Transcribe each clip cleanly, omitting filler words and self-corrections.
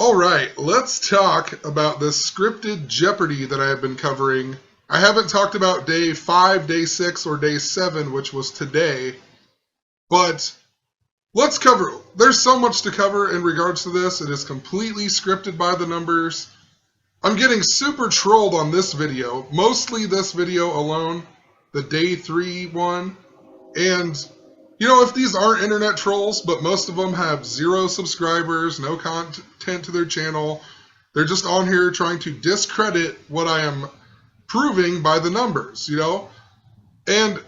Alright, let's talk about this scripted Jeopardy that I have been covering. I haven't talked about day 5, day 6, or day 7, which was today, but let's cover. There's so much to cover in regards to this. It is completely scripted by the numbers. I'm getting super trolled on this video, mostly this video alone, the day 3 one, and you know, if these aren't internet trolls, but most of them have 0 subscribers, no content to their channel, they're just on here trying to discredit what I am proving by the numbers, you know? And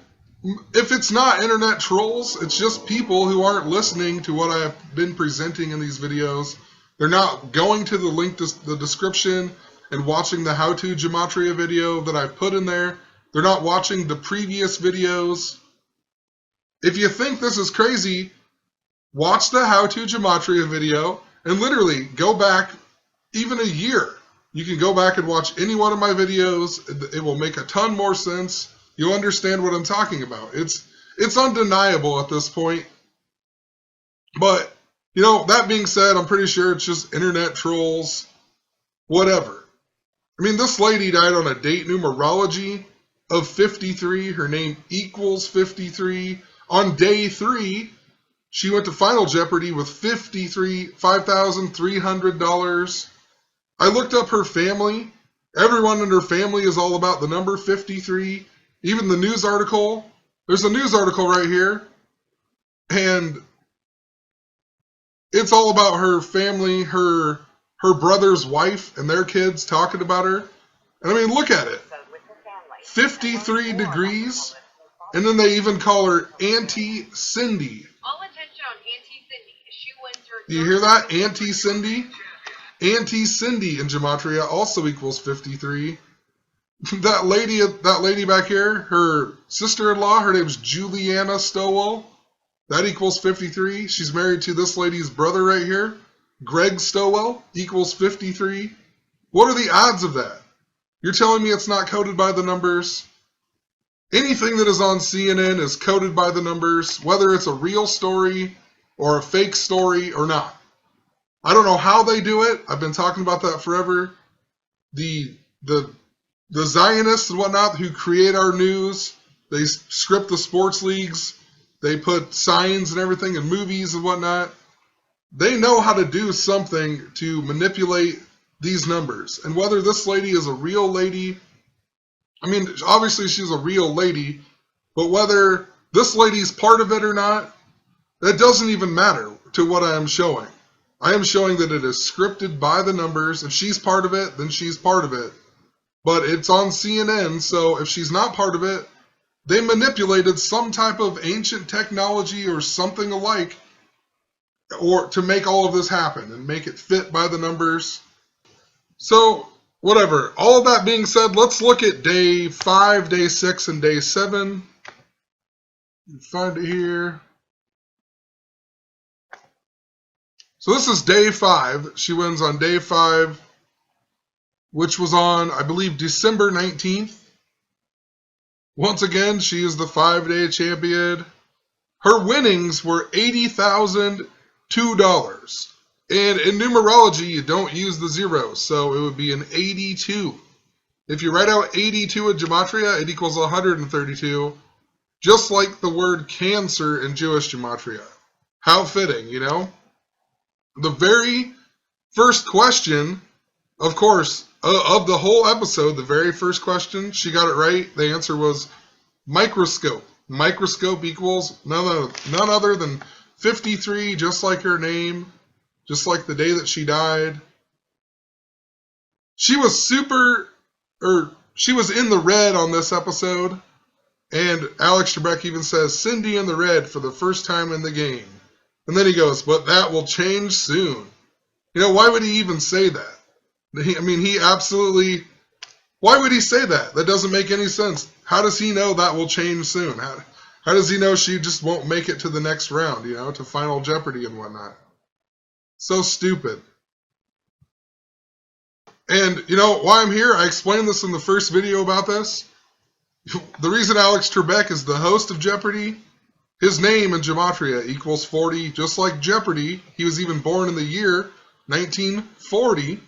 if it's not internet trolls, it's just people who aren't listening to what I have been presenting in these videos. They're not going to the link to the description and watching the how-to gematria video that I put in there. They're not watching the previous videos. If you think this is crazy, watch the how-to gematria video and literally go back even a year. You can go back and watch any one of my videos. It will make a ton more sense. You'll understand what I'm talking about. It's undeniable at this point. But, you know, that being said, I'm pretty sure it's just internet trolls, whatever. I mean, this lady died on a date numerology of 53. Her name equals 53. On day 3, she went to Final Jeopardy with $5,300. I looked up her family. Everyone in her family is all about the number 53. Even the news article. There's a news article right here. And it's all about her family, her brother's wife, and their kids talking about her. And I mean, look at it. 53 degrees. And then they even call her Auntie Cindy. All attention on Auntie Cindy. She wins her. Do you hear that? Auntie Cindy? Auntie Cindy in gematria also equals 53. That lady back here, her sister-in-law, her name's Juliana Stowell. That equals 53. She's married to this lady's brother right here, Greg Stowell, equals 53. What are the odds of that? You're telling me it's not coded by the numbers? Anything that is on CNN is coded by the numbers, whether it's a real story or a fake story or not. I don't know how they do it. I've been talking about that forever. The Zionists and whatnot who create our news, they script the sports leagues, they put signs and everything in movies and whatnot. They know how to do something to manipulate these numbers. And whether this lady is a real lady, I mean, obviously she's a real lady, but whether this lady's part of it or not, that doesn't even matter to what I am showing. I am showing that it is scripted by the numbers. If she's part of it, then she's part of it. But it's on CNN, so if she's not part of it, they manipulated some type of ancient technology or something alike or to make all of this happen and make it fit by the numbers. So, whatever. All of that being said, let's look at day 5, day 6, and day 7. Find it here. So this is day 5. She wins on day 5, which was on, I believe, December 19th. Once again, she is the 5-day champion. Her winnings were $80,002. And in numerology, you don't use the zeros, so it would be an 82. If you write out 82 in gematria, it equals 132, just like the word cancer in Jewish gematria. How fitting, you know? The very first question, of course, of the whole episode, the very first question, she got it right. The answer was microscope. Microscope equals none other than 53, just like her name. Just like the day that she died. She was she was in the red on this episode. And Alex Trebek even says, Cindy in the red for the first time in the game. And then he goes, but that will change soon. You know, why would he even say that? He absolutely, why would he say that? That doesn't make any sense. How does he know that will change soon? How does he know she just won't make it to the next round, you know, to Final Jeopardy and whatnot? So stupid. And, you know, why I'm here, I explained this in the first video about this. The reason Alex Trebek is the host of Jeopardy, his name in gematria equals 40, just like Jeopardy. He was even born in the year 1940,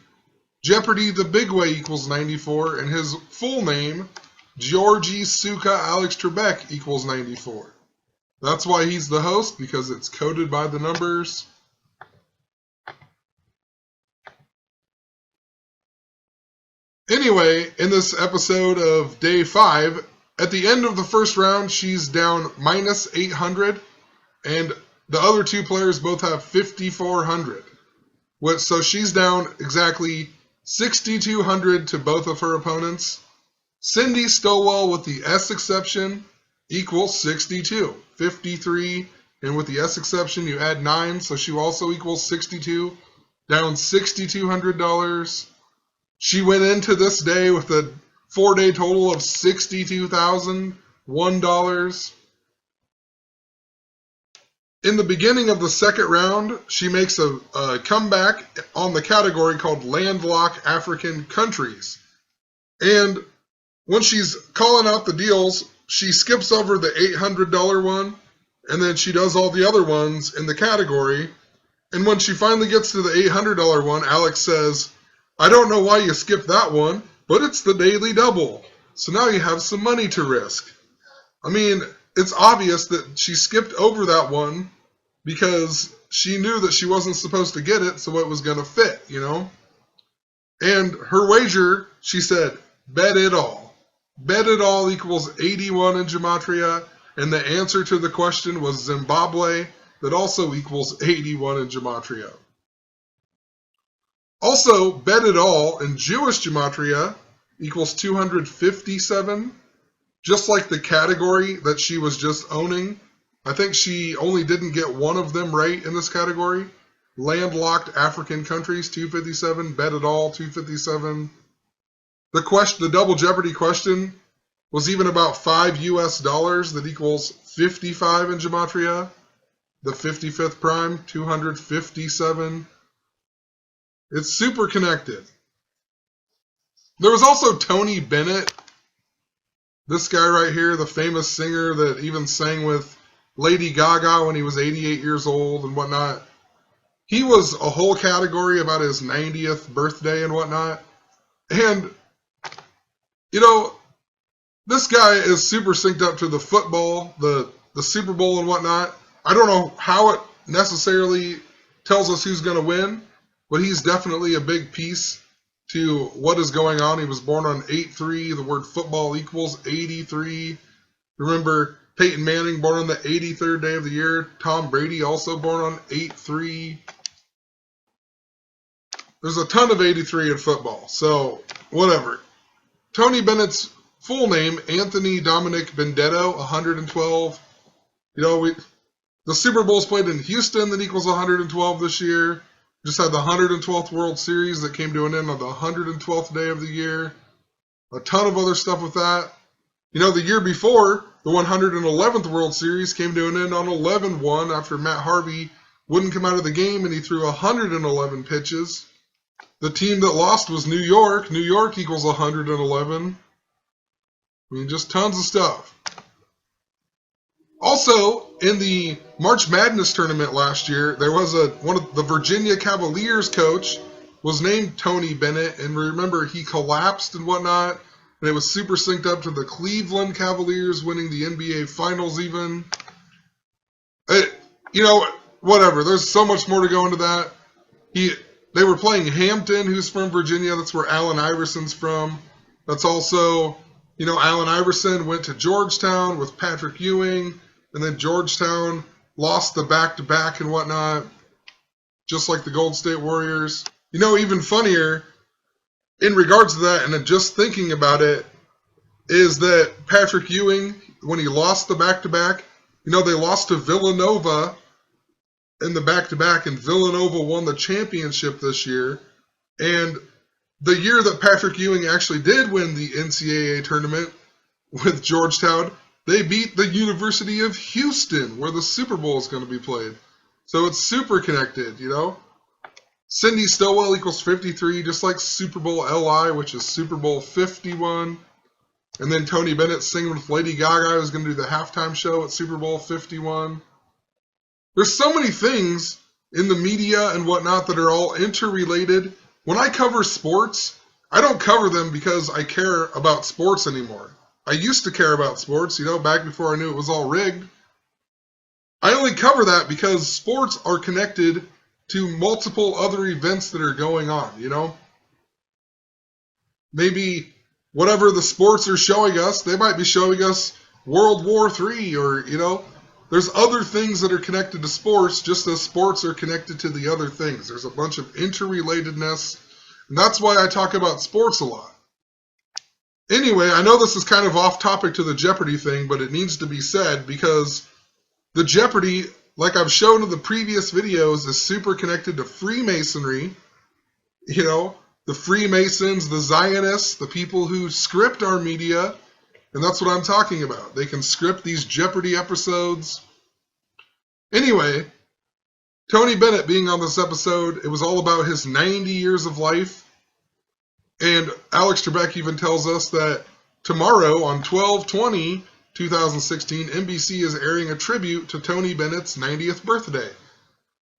Jeopardy the Big Way equals 94, and his full name, Georgi Suka Alex Trebek, equals 94. That's why he's the host, because it's coded by the numbers. Anyway, in this episode of Day 5, at the end of the first round, she's down minus 800, and the other two players both have 5,400. So she's down exactly 6,200 to both of her opponents. Cindy Stowell, with the S exception, equals 62. 53, and with the S exception, you add 9, so she also equals 62. Down $6,200. She went into this day with a 4-day total of $62,001. In the beginning of the second round, she makes a comeback on the category called Landlocked African Countries. And when she's calling out the deals, she skips over the $800 one, and then she does all the other ones in the category. And when she finally gets to the $800 one, Alex says, "I don't know why you skipped that one, but it's the daily double. So now you have some money to risk." I mean, it's obvious that she skipped over that one because she knew that she wasn't supposed to get it, so it was going to fit, you know? And her wager, she said, bet it all. Bet it all equals 81 in Gematria, and the answer to the question was Zimbabwe, that also equals 81 in Gematria. Also, bet it all in Jewish Gematria equals 257, just like the category that she was just owning. I think she only didn't get one of them right in this category. Landlocked African Countries, 257. Bet it all, 257. The double Jeopardy question was even about $5 US, that equals 55 in Gematria. The 55th prime, 257. It's super connected. There was also Tony Bennett. This guy right here, the famous singer that even sang with Lady Gaga when he was 88 years old and whatnot. He was a whole category about his 90th birthday and whatnot. And, you know, this guy is super synced up to the football, the Super Bowl and whatnot. I don't know how it necessarily tells us who's going to win, but he's definitely a big piece to what is going on. He was born on 8/3. The word football equals 83. Remember, Peyton Manning born on the 83rd day of the year. Tom Brady also born on 8/3. There's a ton of 83 in football, so whatever. Tony Bennett's full name, Anthony Dominic Benedetto, 112. You know, the Super Bowl's played in Houston, that equals 112 this year. Just had the 112th World Series that came to an end on the 112th day of the year. A ton of other stuff with that. You know, the year before, the 111th World Series came to an end on 11-1 after Matt Harvey wouldn't come out of the game and he threw 111 pitches. The team that lost was New York. New York equals 111. I mean, just tons of stuff. Also, in the March Madness tournament last year, there was one of the Virginia Cavaliers coach was named Tony Bennett, and remember, he collapsed and whatnot, and it was super synced up to the Cleveland Cavaliers winning the NBA Finals even. You know, whatever. There's so much more to go into that. They were playing Hampton, who's from Virginia. That's where Allen Iverson's from. That's also, you know, Allen Iverson went to Georgetown with Patrick Ewing, and then Georgetown lost the back-to-back and whatnot, just like the Golden State Warriors. You know, even funnier, in regards to that, and then just thinking about it, is that Patrick Ewing, when he lost the back-to-back, you know, they lost to Villanova in the back-to-back, and Villanova won the championship this year. And the year that Patrick Ewing actually did win the NCAA tournament with Georgetown, they beat the University of Houston, where the Super Bowl is going to be played. So it's super connected, you know? Cindy Stowell equals 53, just like Super Bowl LI, which is Super Bowl 51. And then Tony Bennett singing with Lady Gaga, who's going to do the halftime show at Super Bowl 51. There's so many things in the media and whatnot that are all interrelated. When I cover sports, I don't cover them because I care about sports anymore. I used to care about sports, back before I knew it was all rigged. I only cover that because sports are connected to multiple other events that are going on, Maybe whatever the sports are showing us, they might be showing us World War III or, there's other things that are connected to sports just as sports are connected to the other things. There's a bunch of interrelatedness, and that's why I talk about sports a lot. Anyway, I know this is kind of off topic to the Jeopardy thing, but it needs to be said because the Jeopardy, like I've shown in the previous videos, is super connected to Freemasonry. The Freemasons, the Zionists, the people who script our media, and that's what I'm talking about. They can script these Jeopardy episodes. Anyway, Tony Bennett being on this episode, it was all about his 90 years of life. And Alex Trebek even tells us that tomorrow on 12/20/2016, NBC is airing a tribute to Tony Bennett's 90th birthday.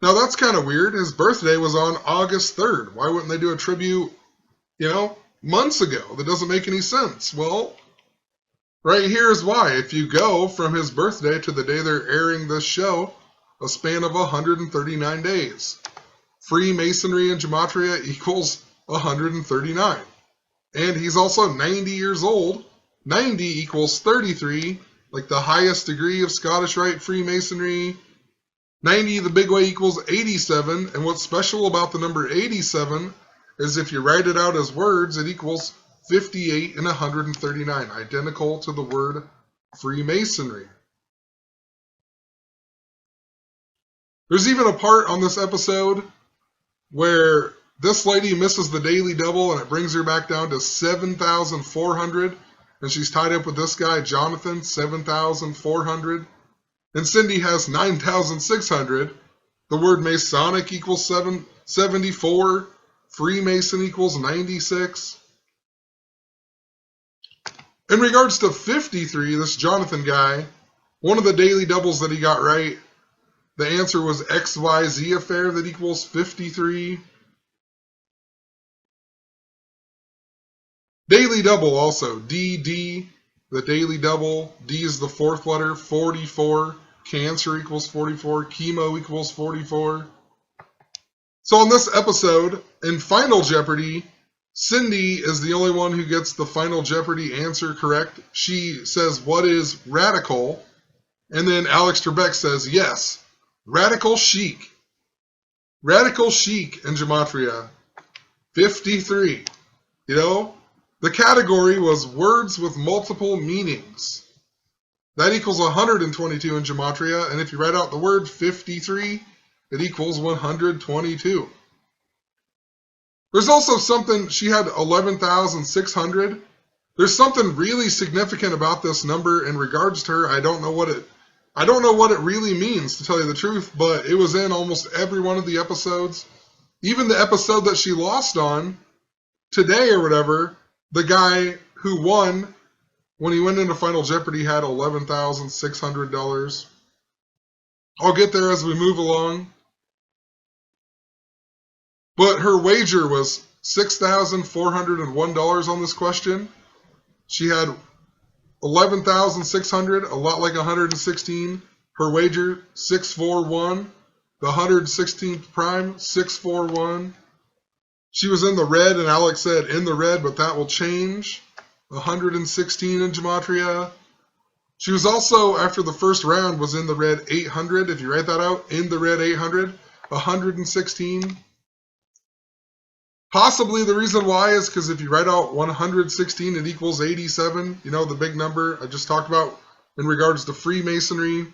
Now that's kind of weird. His birthday was on August 3rd. Why wouldn't they do a tribute, months ago? That doesn't make any sense. Well, right here is why. If you go from his birthday to the day they're airing this show, a span of 139 days. Freemasonry and Gematria equals 139. And he's also 90 years old. 90 equals 33, like the highest degree of Scottish Rite Freemasonry. 90 the big way equals 87, and what's special about the number 87 is if you write it out as words, it equals 58 and 139, identical to the word Freemasonry. There's even a part on this episode where this lady misses the daily double and it brings her back down to 7,400, and she's tied up with this guy, Jonathan, 7,400. And Cindy has 9,600. The word Masonic equals 74. Freemason equals 96. In regards to 53, this Jonathan guy, one of the daily doubles that he got right, the answer was XYZ affair that equals 53. Daily double also, DD, the daily double. D is the fourth letter, 44. Cancer equals 44. Chemo equals 44. So on this episode, in Final Jeopardy, Cindy is the only one who gets the Final Jeopardy answer correct. She says, what is radical? And then Alex Trebek says, yes, radical chic. Radical chic in Gematria, 53. The category was words with multiple meanings. That equals 122 in Gematria, and if you write out the word 53, it equals 122. There's also something, she had 11,600. There's something really significant about this number in regards to her. I don't know what it really means, to tell you the truth, but it was in almost every one of the episodes. Even the episode that she lost on today or whatever, the guy who won when he went into Final Jeopardy had $11,600. I'll get there as we move along. But her wager was $6,401 on this question. She had 11,600, a lot like 116. Her wager, 641. The 116th prime, 641. She was in the red, and Alex said in the red, but that will change. 116 in Gematria. She was also, after the first round, was in the red 800. If you write that out, in the red 800, 116. Possibly the reason why is because if you write out 116, it equals 87. The big number I just talked about in regards to Freemasonry.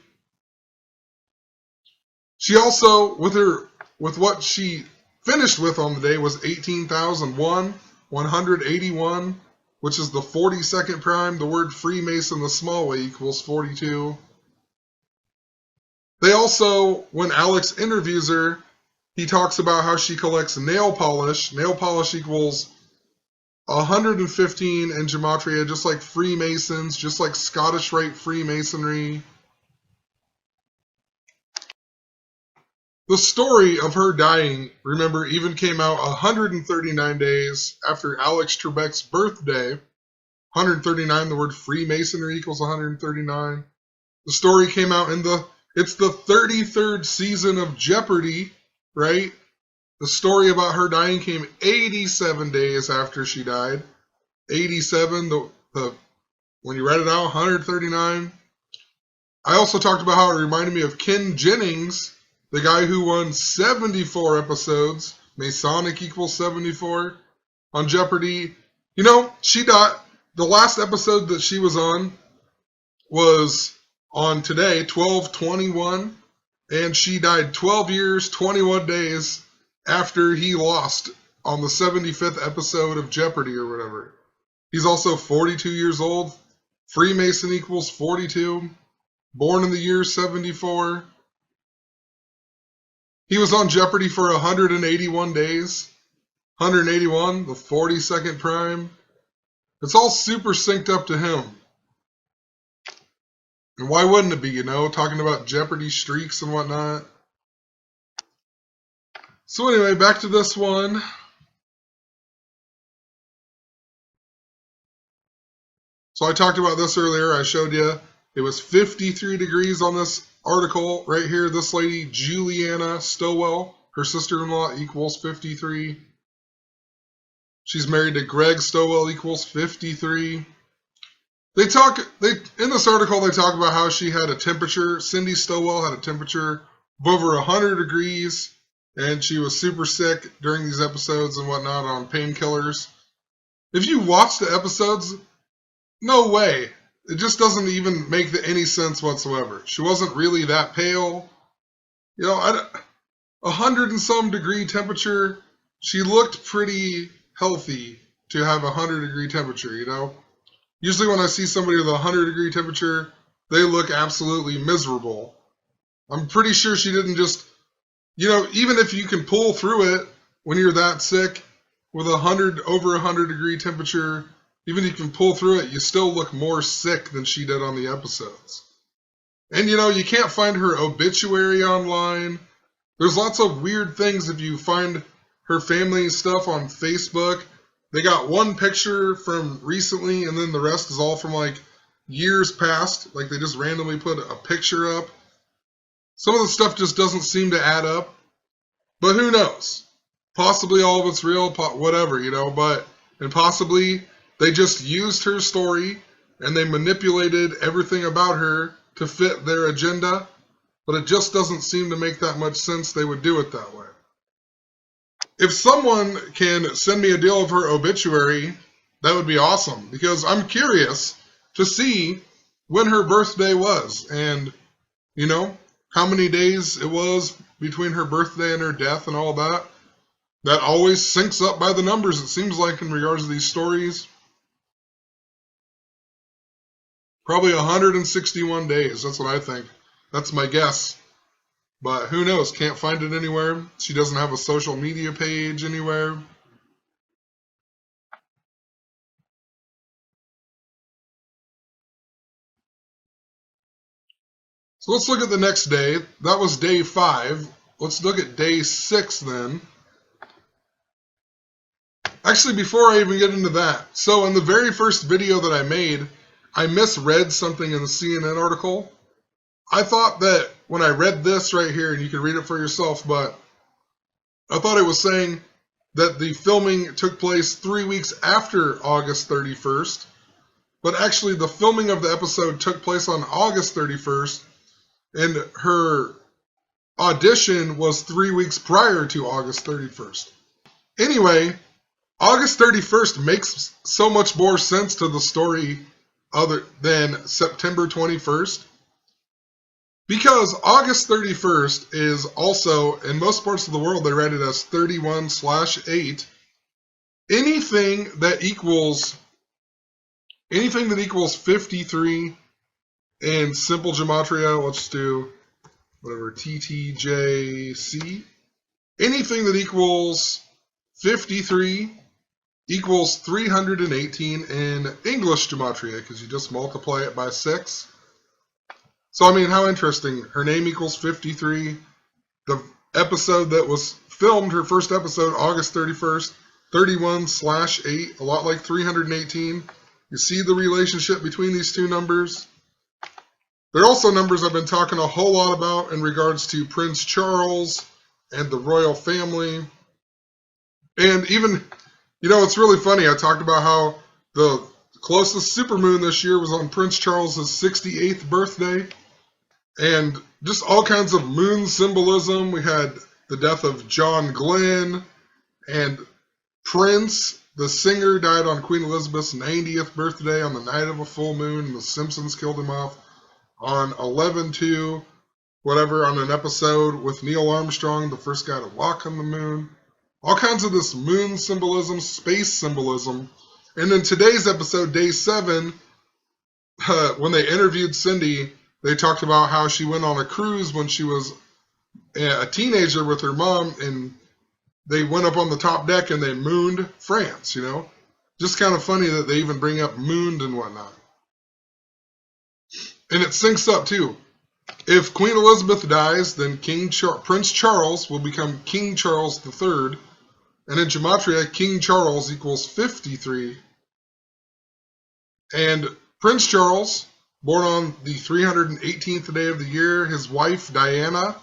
She also, with what she finished with on the day, was 18,001, 181, which is the 42nd prime. The word Freemason the small way equals 42. They also, when Alex interviews her, he talks about how she collects nail polish. Nail polish equals 115 in Gematria, just like Freemasons, just like Scottish Rite Freemasonry. The story of her dying, remember, even came out 139 days after Alex Trebek's birthday. 139, the word Freemasonry equals 139. The story came out it's the 33rd season of Jeopardy, right? The story about her dying came 87 days after she died. 87, when you read it out, 139. I also talked about how it reminded me of Ken Jennings, the guy who won 74 episodes. Masonic equals 74 on Jeopardy. You know, she died. The last episode that she was on was on today, 12/21, and she died 12 years, 21 days after he lost on the 75th episode of Jeopardy or whatever. He's also 42 years old. Freemason equals 42. Born in the year 74. He was on Jeopardy for 181 days. 181, the 42nd prime. It's all super synced up to him. And why wouldn't it be, you know, talking about Jeopardy streaks and whatnot. So anyway, back to this one. So I talked about this earlier. I showed you it was 53 degrees on this article right here. This lady, Juliana Stowell, her sister-in-law equals 53. She's married to Greg Stowell equals 53. In this article, they talk about how she had a temperature. Cindy Stowell had a temperature of over 100 degrees, and she was super sick during these episodes and whatnot on painkillers. If you watch the episodes, no way. It just doesn't even make any sense whatsoever. She wasn't really that pale. You know, 100 and some degree temperature. She looked pretty healthy to have 100 degree temperature, you know. Usually when I see somebody with a 100 degree temperature, they look absolutely miserable. I'm pretty sure she didn't just, you know, even if you can pull through it when you're that sick with over 100 degree temperature, even if you can pull through it, you still look more sick than she did on the episodes. And you know, you can't find her obituary online. There's lots of weird things if you find her family stuff on Facebook. They got one picture from recently, and then the rest is all from like years past. Like they just randomly put a picture up. Some of the stuff just doesn't seem to add up. But who knows? Possibly all of it's real, whatever, you know. And possibly they just used her story and they manipulated everything about her to fit their agenda. But it just doesn't seem to make that much sense they would do it that way. If someone can send me a deal of her obituary, that would be awesome, because I'm curious to see when her birthday was and, you know, how many days it was between her birthday and her death and all that. That always syncs up by the numbers, it seems like, in regards to these stories. Probably 161 days, that's what I think. That's my guess. But who knows? Can't find it anywhere. She doesn't have a social media page anywhere. So let's look at the next day. That was day 5. Let's look at day 6 then. Actually, before I even get into that, so in the very first video that I made, I misread something in the CNN article. I thought that when I read this right here, and you can read it for yourself, but I thought it was saying that the filming took place 3 weeks after August 31st, but actually the filming of the episode took place on August 31st, and her audition was 3 weeks prior to August 31st. Anyway, August 31st makes so much more sense to the story other than September 21st. Because August 31st is also, in most parts of the world, they write it as 31/8. Anything that equals 53 in simple gematria, let's do whatever, TTJC. Anything that equals 53 equals 318 in English gematria, because you just multiply it by 6. So, I mean, how interesting. Her name equals 53. episode that was filmed, her first episode, August 31st, 31/8, a lot like 318. You see the relationship between these two numbers. They're also numbers I've been talking a whole lot about in regards to Prince Charles and the royal family. And even, it's really funny. I talked about how the closest supermoon this year was on Prince Charles's 68th birthday. And just all kinds of moon symbolism. We had the death of John Glenn, and Prince, the singer, died on Queen Elizabeth's 90th birthday on the night of a full moon, and the Simpsons killed him off on 11/2, whatever, on an episode with Neil Armstrong, the first guy to walk on the moon. All kinds of this moon symbolism, space symbolism. And in today's episode, day 7, when they interviewed Cindy, they talked about how she went on a cruise when she was a teenager with her mom, and they went up on the top deck and they mooned France, Just kind of funny that they even bring up mooned and whatnot. And it syncs up, too. If Queen Elizabeth dies, then Prince Charles will become King Charles III. And in Gematria, King Charles equals 53. And Prince Charles, born on the 318th day of the year, his wife, Diana,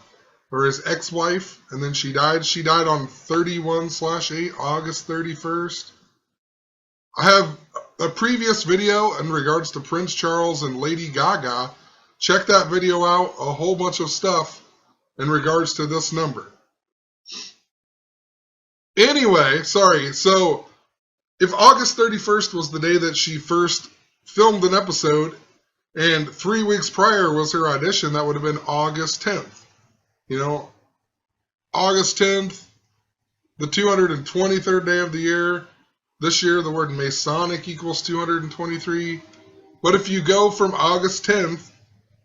or his ex-wife, and then she died. She died on 31/8, August 31st. I have a previous video in regards to Prince Charles and Lady Gaga. Check that video out. A whole bunch of stuff in regards to this number. Anyway, sorry. So if August 31st was the day that she first filmed an episode, and 3 weeks prior was her audition, that would have been August 10th. August 10th, the 223rd day of the year. This year, the word Masonic equals 223. But if you go from August 10th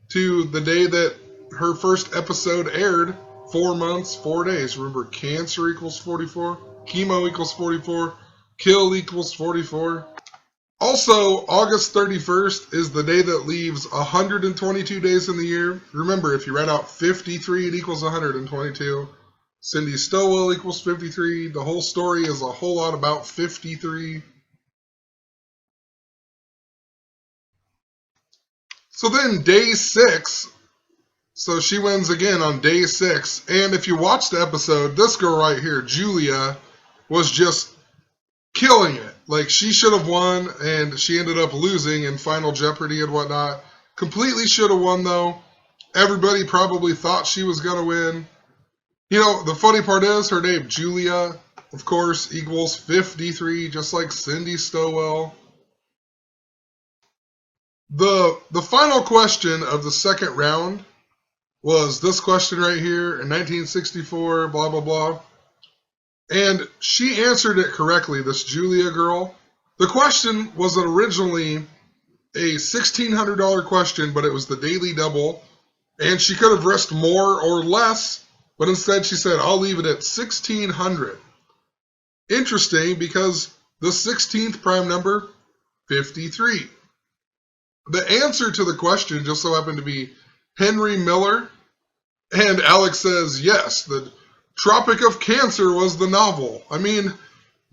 to the day that her first episode aired, 4 months, 4 days. Remember, Cancer equals 44, chemo equals 44, kill equals 44. Also, August 31st is the day that leaves 122 days in the year. Remember, if you write out 53, it equals 122. Cindy Stowell equals 53. The whole story is a whole lot about 53. So then day 6, so she wins again on day 6. And if you watch the episode, this girl right here, Julia, was just killing it. Like, she should have won, and she ended up losing in Final Jeopardy and whatnot. Completely should have won, though. Everybody probably thought she was going to win. The funny part is her name, Julia, of course, equals 53, just like Cindy Stowell. The final question of the second round was this question right here in 1964, blah, blah, blah. And she answered it correctly, this Julia girl. The question was originally a $1,600 question, but it was the daily double. And she could have risked more or less, but instead she said, I'll leave it at $1,600. Interesting, because the 16th prime number, 53. The answer to the question just so happened to be Henry Miller. And Alex says, yes, the Tropic of Cancer was the novel. I mean,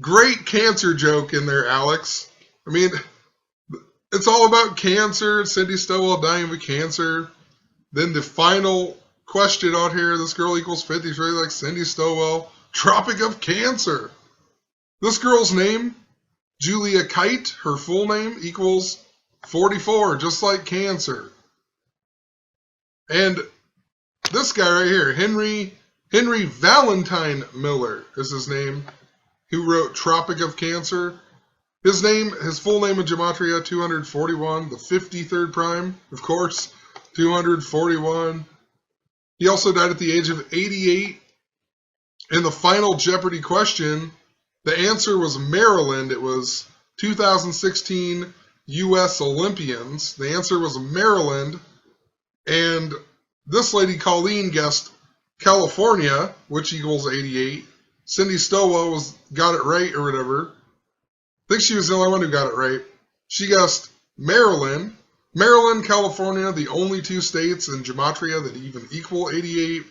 great cancer joke in there, Alex. I mean, it's all about cancer, Cindy Stowell dying of cancer. Then the final question on here, this girl equals 53, like Cindy Stowell. Tropic of Cancer. This girl's name, Julia Kite, her full name, equals 44, just like Cancer. And this guy right here, Henry Valentine Miller is his name, who wrote Tropic of Cancer. His full name in Gematria, 241, the 53rd prime, of course, 241. He also died at the age of 88. In the final Jeopardy question, the answer was Maryland. It was 2016 U.S. Olympians. The answer was Maryland. And this lady, Colleen, guessed California, which equals 88. Cindy Stowell got it right or whatever. I think she was the only one who got it right. She guessed Maryland. Maryland, California, the only two states in Gematria that even equal 88.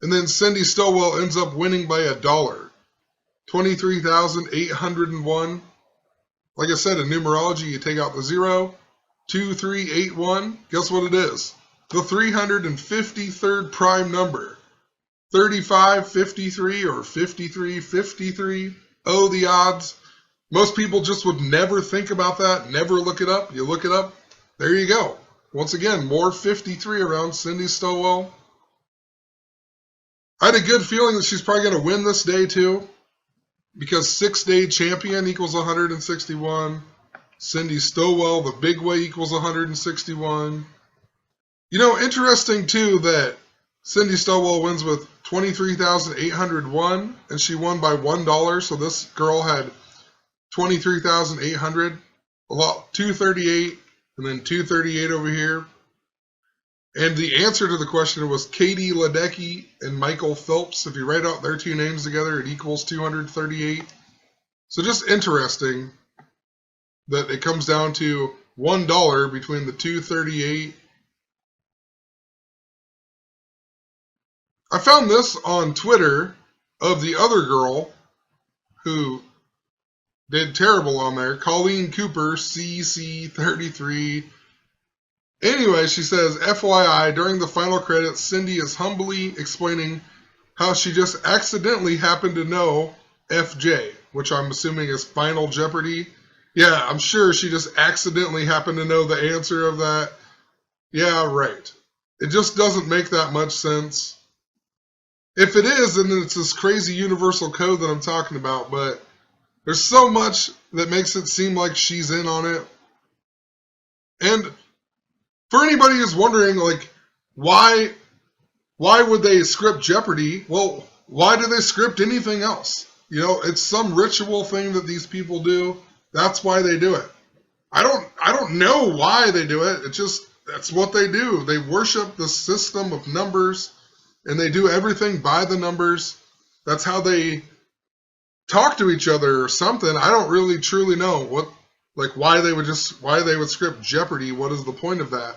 And then Cindy Stowell ends up winning by $1. 23,801. Like I said, in numerology, you take out the 0, 2381. Guess what it is? The 353rd prime number. 3553 or 5353. Oh, the odds. Most people just would never think about that, never look it up. You look it up, there you go. Once again, more 53 around Cindy Stowell. I had a good feeling that she's probably going to win this day too, because 6-day champion equals 161. Cindy Stowell, the big way, equals 161. You know, interesting too that Cindy Stowell wins with 23,801, and she won by $1. So this girl had 23,800, 238, and then 238 over here. And the answer to the question was Katie Ledecky and Michael Phelps. If you write out their two names together, it equals 238. So just interesting that it comes down to $1 between the 238. I found this on Twitter of the other girl who did terrible on there, Colleen Cooper, CC33. Anyway, she says, FYI, during the final credits, Cindy is humbly explaining how she just accidentally happened to know FJ, which I'm assuming is Final Jeopardy. Yeah, I'm sure she just accidentally happened to know the answer of that. Yeah, right. It just doesn't make that much sense. If it is, then it's this crazy universal code that I'm talking about, but there's so much that makes it seem like she's in on it. And for anybody who's wondering, like, why would they script Jeopardy? Well, why do they script anything else? You know, it's some ritual thing that these people do. That's why they do it. I don't know why they do it. It's just, that's what they do. They worship the system of numbers, and they do everything by the numbers. That's how they talk to each other or something. I don't really truly know why they would script Jeopardy. What is the point of that?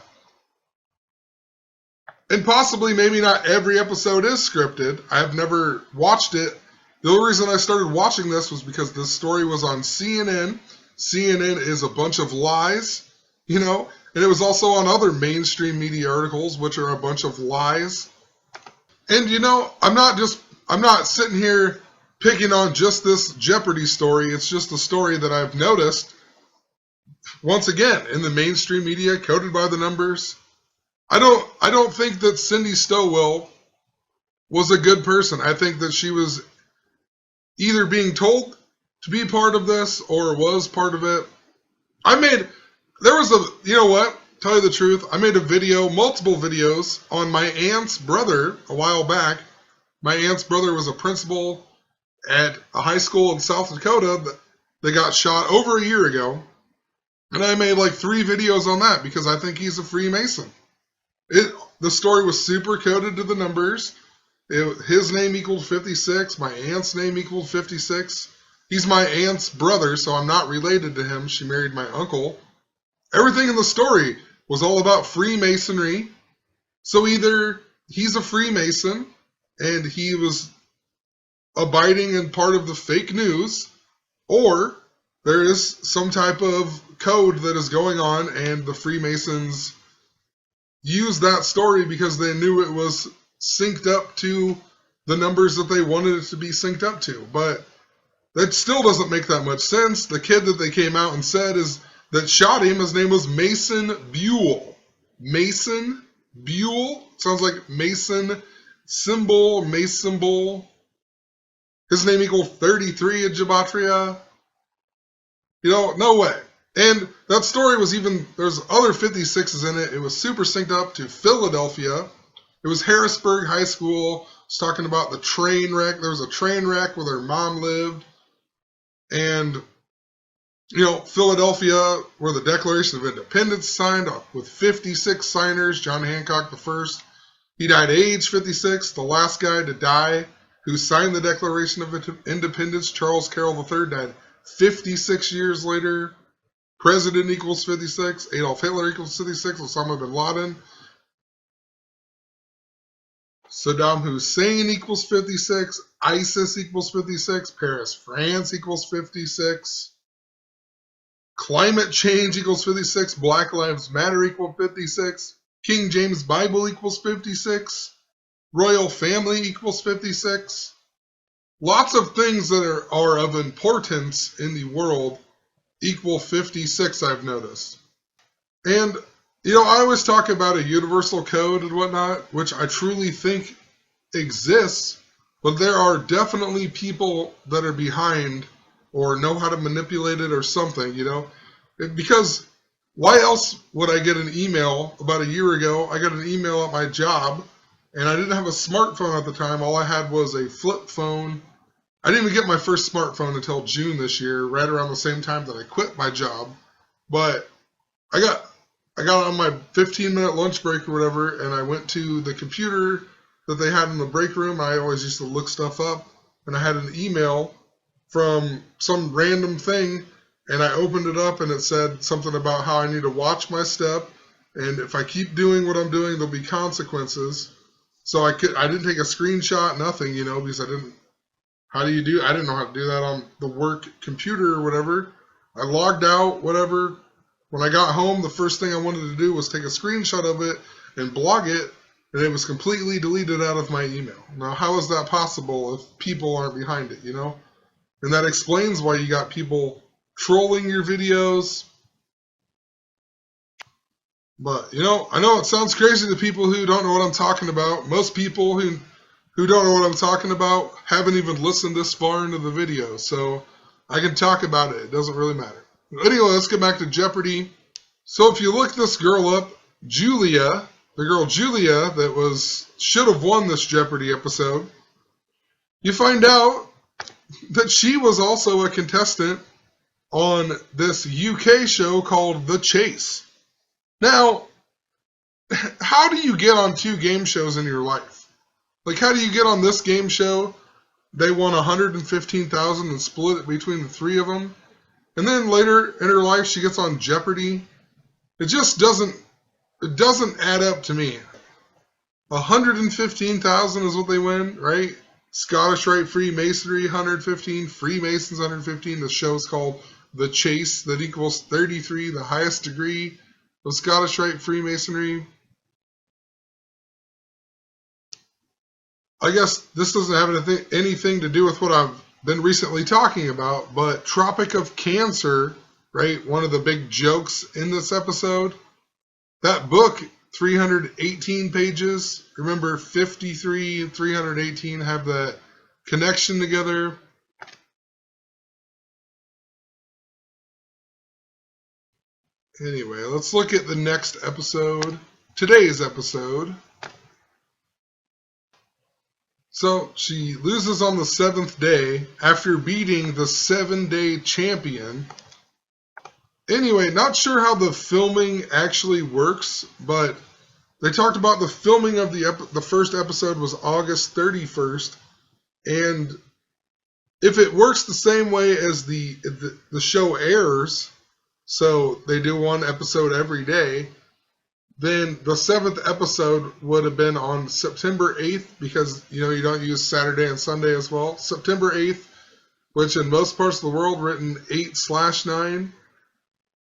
And possibly maybe not every episode is scripted. I've never watched it. The only reason I started watching this was because this story was on CNN. CNN is a bunch of lies, you know, and it was also on other mainstream media articles, which are a bunch of lies. And, you know, I'm not sitting here picking on just this Jeopardy story. It's just a story that I've noticed, once again, in the mainstream media, coded by the numbers. I don't think that Cindy Stowell was a good person. I think that she was either being told to be part of this or was part of it. You know what? Tell you the truth, I made a video, multiple videos, on my aunt's brother a while back. My aunt's brother was a principal at a high school in South Dakota that got shot over a year ago. And I made like 3 videos on that because I think he's a Freemason. The story was super coded to the numbers. His name equaled 56. My aunt's name equaled 56. He's my aunt's brother, so I'm not related to him. She married my uncle. Everything in the story was all about Freemasonry. So either he's a Freemason and he was abiding in part of the fake news, or there is some type of code that is going on and the Freemasons use that story because they knew it was synced up to the numbers that they wanted it to be synced up to. But that still doesn't make that much sense. The kid that they came out and said that shot him, his name was Mason Buell. Mason Buell? Sounds like Mason symbol, Mason symbol. His name equals 33 in Gematria. You know, no way. And that story was there's other 56s in it. It was super synced up to Philadelphia. It was Harrisburg High School. It's talking about the train wreck. There was a train wreck where their mom lived. And, you know, Philadelphia, where the Declaration of Independence signed with 56 signers. John Hancock the first. He died at age 56. The last guy to die who signed the Declaration of Independence, Charles Carroll III, died 56 years later. President equals 56. Adolf Hitler equals 56. Osama bin Laden. Saddam Hussein equals 56. ISIS equals 56. Paris, France equals 56. Climate change equals 56. Black Lives Matter equals 56. King James Bible equals 56. Royal family equals 56. Lots of things that are of importance in the world equal 56, I've noticed. And, I always talk about a universal code and whatnot, which I truly think exists, but there are definitely people that are behind or know how to manipulate it or something, Because why else would I get an email about a year ago? I got an email at my job, and I didn't have a smartphone at the time. All I had was a flip phone. I didn't even get my first smartphone until June this year, right around the same time that I quit my job. But I got on my 15-minute lunch break or whatever, and I went to the computer that they had in the break room. I always used to look stuff up, and I had an email from some random thing, and I opened it up, and it said something about how I need to watch my step, and if I keep doing what I'm doing, there'll be consequences. So I didn't take a screenshot, nothing, because I didn't know how to do that on the work computer or whatever. I logged out, whatever. When I got home, the first thing I wanted to do was take a screenshot of it and blog it, and it was completely deleted out of my email. Now, how is that possible if people aren't behind it, And that explains why you got people trolling your videos. But, I know it sounds crazy to people who don't know what I'm talking about. Most people who don't know what I'm talking about haven't even listened this far into the video, so I can talk about it. It doesn't really matter. Anyway, let's get back to Jeopardy. So if you look this girl up, Julia, the girl Julia that should have won this Jeopardy episode, you find out that she was also a contestant on this UK show called The Chase. Now, how do you get on 2 game shows in your life? Like, how do you get on this game show? They won $115,000 and split it between the 3 of them. And then later in her life, she gets on Jeopardy. It just doesn't add up to me. 115,000 is what they win, right? Scottish Rite Freemasonry, 115. Freemasons, 115. The show's called The Chase. That equals 33, the highest degree of Scottish Rite Freemasonry. I guess this doesn't have anything to do with what I've been recently talking about, but Tropic of Cancer, right? One of the big jokes in this episode. That book, 318 pages. Remember, 53 and 318 have that connection together. Anyway, let's look at the next episode. Today's episode. So she loses on the 7th day after beating the 7-day champion. Anyway, not sure how the filming actually works, but they talked about the filming of the first episode was August 31st, and if it works the same way as the show airs, so they do one episode every day, then the 7th episode would have been on September 8th, because you don't use Saturday and Sunday as well. September 8th, which in most parts of the world written 8/9,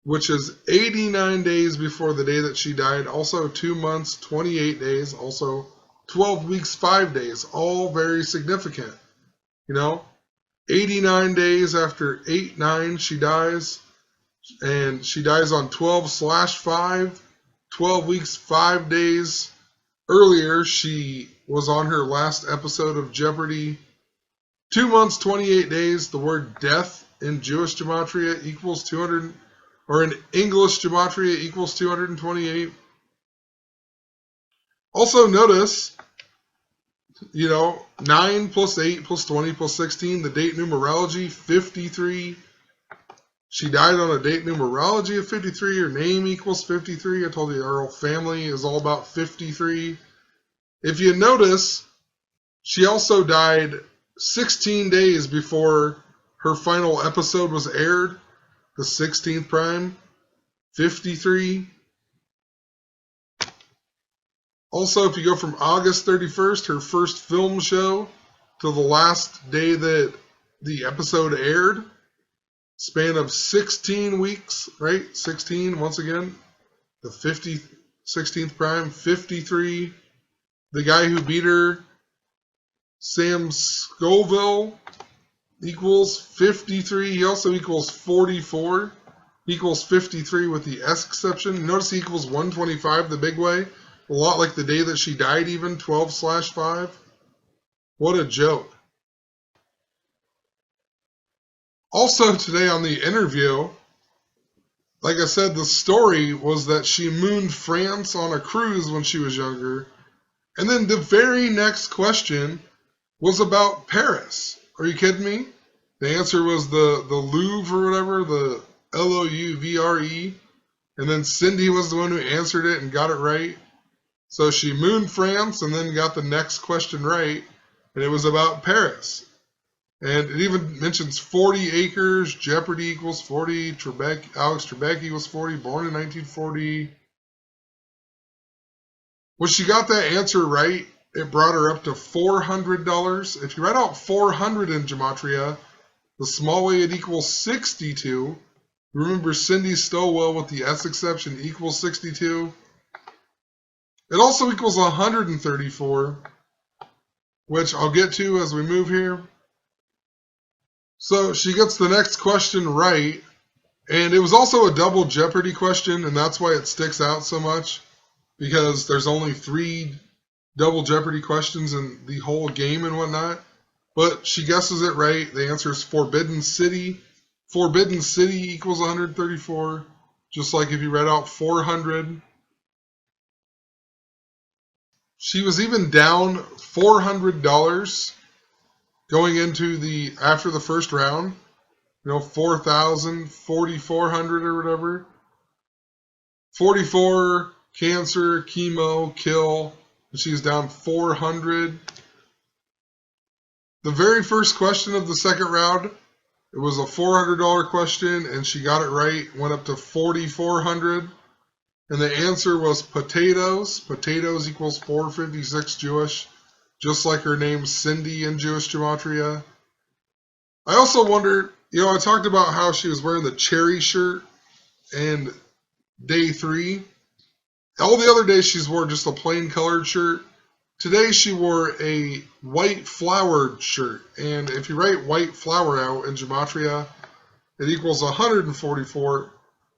which is 89 days before the day that she died. Also 2 months, 28 days. Also 12 weeks, 5 days. All very significant. 89 days after 8/9 she dies. And she dies on 12/5. 12 weeks, 5 days earlier, she was on her last episode of Jeopardy. 2 months, 28 days. The word death in Jewish gematria equals 200, or in English gematria equals 228. Also notice, 9 plus 8 plus 20 plus 16, the date numerology, 53. She died on a date numerology of 53. Her name equals 53. I told you her whole family is all about 53. If you notice, she also died 16 days before her final episode was aired. The 16th prime, 53. Also, if you go from August 31st, her first film show, to the last day that the episode aired, span of 16 weeks, right? 16, once again, the 16th prime, 53. The guy who beat her, Sam Scoville, equals 53. He also equals 44. He equals 53 with the S exception. Notice he equals 125 the big way. A lot like the day that she died even, 12/5. What a joke. Also today on the interview, like I said, the story was that she mooned France on a cruise when she was younger. And then the very next question was about Paris. Are you kidding me? The answer was the Louvre or whatever, the Louvre. And then Cindy was the one who answered it and got it right. So she mooned France and then got the next question right. And it was about Paris. And it even mentions 40 acres, Jeopardy equals 40, Alex Trebek equals 40, born in 1940. When she got that answer right, it brought her up to $400. If you write out 400 in Gematria, the small way it equals 62. Remember Cindy Stowell with the S exception equals 62. It also equals 134, which I'll get to as we move here. So she gets the next question right, and it was also a double Jeopardy question, and that's why it sticks out so much, because there's only 3 double Jeopardy questions in the whole game and whatnot. But she guesses it right. The answer is Forbidden City. Forbidden City equals 134, just like if you read out 400. She was even down $400 going into after the first round. 4,000, 4,400 or whatever. 44, cancer, chemo, kill. She's down 400. The very first question of the second round, it was a $400 question, and she got it right. Went up to 4,400. And the answer was potatoes. Potatoes equals 456 Jewish, just like her name Cindy in Jewish Gematria. I also wonder, I talked about how she was wearing the cherry shirt and day 3. All the other days she's wore just a plain colored shirt. Today she wore a white flowered shirt. And if you write white flower out in Gematria, it equals 144,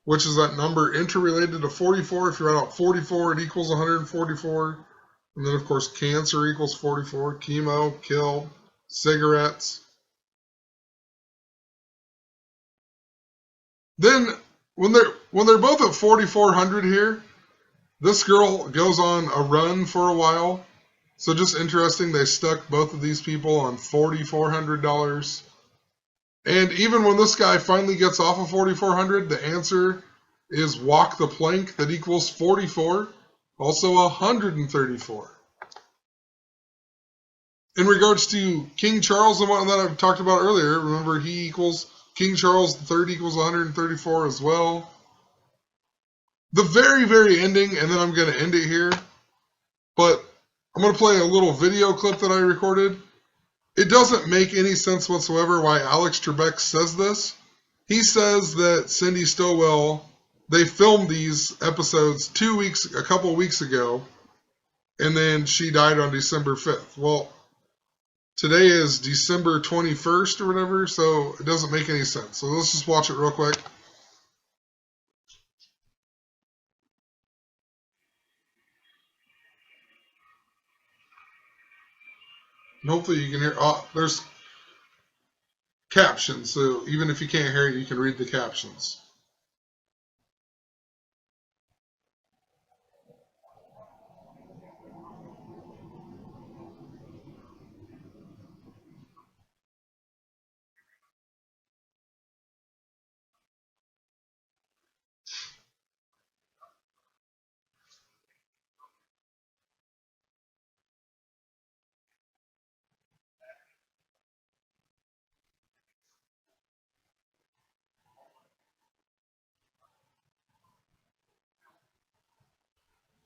which is that number interrelated to 44. If you write out 44, it equals 144. And then, of course, cancer equals 44, chemo, kill, cigarettes. Then, when they're both at 4,400 here, this girl goes on a run for a while. So just interesting, they stuck both of these people on $4,400. And even when this guy finally gets off of 4,400, the answer is walk the plank that equals 44, also 134. In regards to King Charles and whatnot I've talked about earlier, remember King Charles III equals 134 as well. The very, very ending, and then I'm going to end it here, but I'm going to play a little video clip that I recorded. It doesn't make any sense whatsoever why Alex Trebek says this. He says that Cindy Stowell, they filmed these episodes a couple weeks ago, and then she died on December 5th. Well, today is December 21st or whatever, so it doesn't make any sense. So let's just watch it real quick. And hopefully you can hear. Oh, there's captions, so even if you can't hear it, you can read the captions.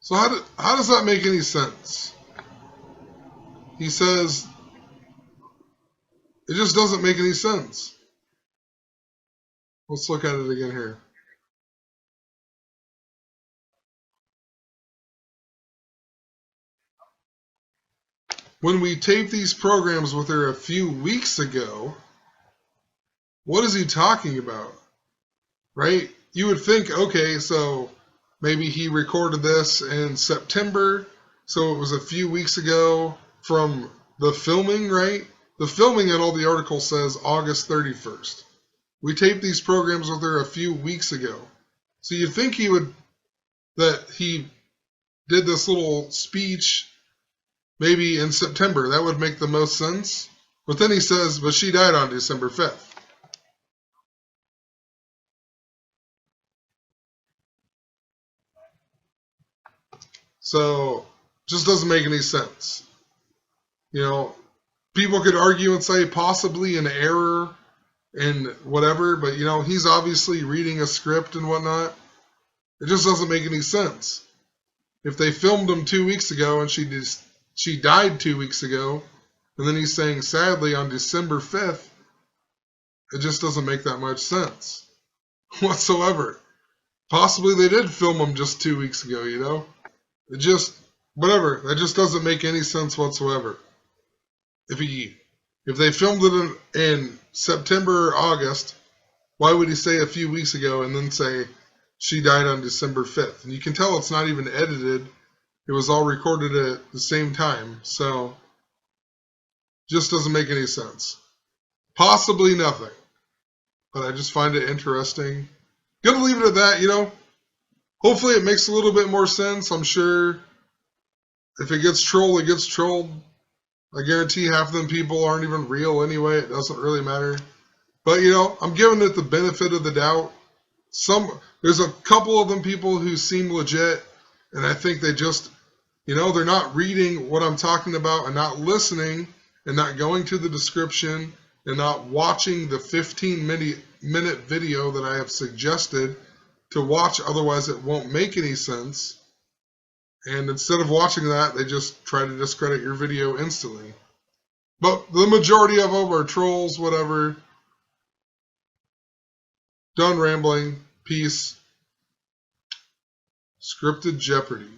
So how does that make any sense? He says it just doesn't make any sense. Let's look at it again here. When we taped these programs with her a few weeks ago, what is he talking about? Right? You would think, okay, so maybe he recorded this in September, so it was a few weeks ago from the filming, right? The filming in all the article says August 31st. We taped these programs with her a few weeks ago. So you'd think that he did this little speech maybe in September. That would make the most sense. But then he says, but she died on December 5th. So, just doesn't make any sense. You know, people could argue and say possibly an error and whatever, but you know, he's obviously reading a script and whatnot. It just doesn't make any sense. If they filmed him 2 weeks ago and she died 2 weeks ago, and then he's saying sadly on December 5th, it just doesn't make that much sense whatsoever. Possibly they did film him just 2 weeks ago, you know? It just, whatever. That just doesn't make any sense whatsoever. If they filmed it in September or August, why would he say a few weeks ago and then say she died on December 5th? And you can tell it's not even edited. It was all recorded at the same time. So, just doesn't make any sense. Possibly nothing. But I just find it interesting. Gonna leave it at that, you know. Hopefully it makes a little bit more sense. I'm sure if it gets trolled, it gets trolled. I guarantee half of them people aren't even real anyway. It doesn't really matter. But, you know, I'm giving it the benefit of the doubt. There's a couple of them people who seem legit, and I think they just, you know, they're not reading what I'm talking about and not listening and not going to the description and not watching the 15-minute video that I have suggested to watch, otherwise it won't make any sense. And instead of watching that, they just try to discredit your video instantly. But the majority of them are trolls, whatever. Done rambling. Peace. Scripted Jeopardy.